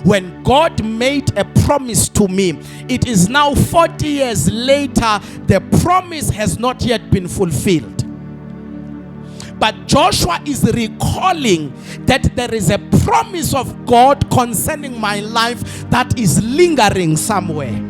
when God made a promise to me, it is now 40 years later, the promise has not yet been fulfilled. But Joshua is recalling that there is a promise of God concerning my life that is lingering somewhere.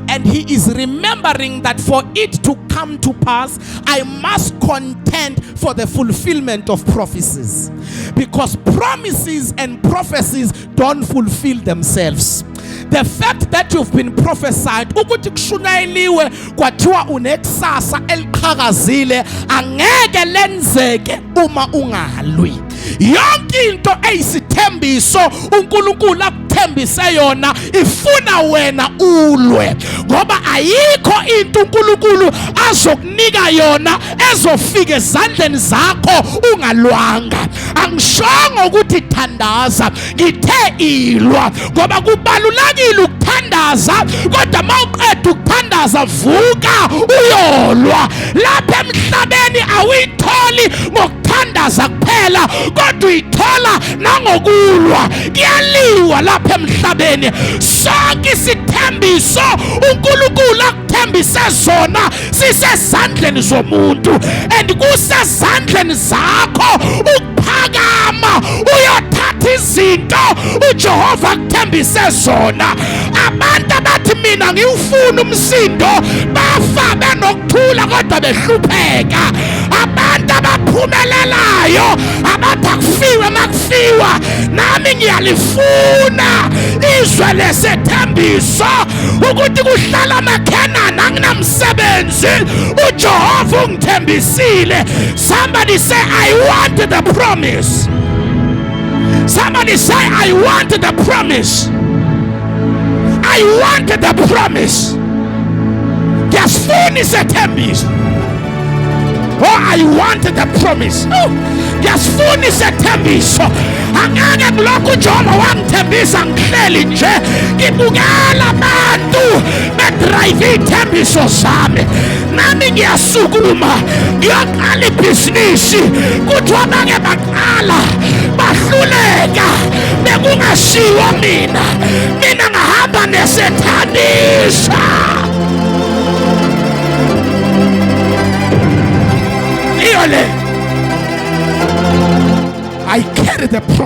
And he is remembering that for it to come to pass, I must contend for the fulfillment of prophecies. Because promises and prophecies don't fulfill themselves. The fact that you've been prophesied ukuthi kushunayeliwe kwathiwa unekusasa eliqhakazile angeke lenzeke uma ungalwi. Yonke into eyisithembiso uNkulunkulu akuthembise yona ifuna wena ulwe, ngoba ayikho into uNkulunkulu azokunika yona ezofika ezandleni zakho ungalwanga. Angishongo ukuthi thandaza, ngithe ilwa, ngoba kubalulekile ukuthandaza, kodwa mawuqeda ukuthandaza vuka uyolwa. Lapha emhlabeni awuyitholi ngokuthandaza kuphela, kodwa uyithola nangokulwa. Kuyaliwa lapha emhlabeni. Sonke isithembiso uNkulunkulu akuthembise zona sisezandleni zomuntu, and kusezandleni zakho ukuphakama uyothatha izinto uJehova akuthembise zona. Abantu abathi mina ngiwufuna umsindo bafa benokuthula kodwa behlupheka. Abantu abaphumelelayo abathi akufiwe makufiwa, nami ngiyalifuna izwe lesethembiso ukuthi kuhlala amaKhanani anginamsebenzi uJehova ungithembisile. Somebody say I want the promise. Somebody say I want the promise. I want the promise. Ngiyasifuna isethembiso. Oh, I want the promise. Oh, ngiyasifuna isethembiso. Angeke kulokhu uJehova wangithembisa ngihleli nje ngibukela abantu bedrive ithembiso zami. Nami ngiyasukuma ngiyaqala ibhizinisi, kuthiwa bake baqala bahluleka bekungashiwo mina ngahamba nesethanisa. I carry the promise.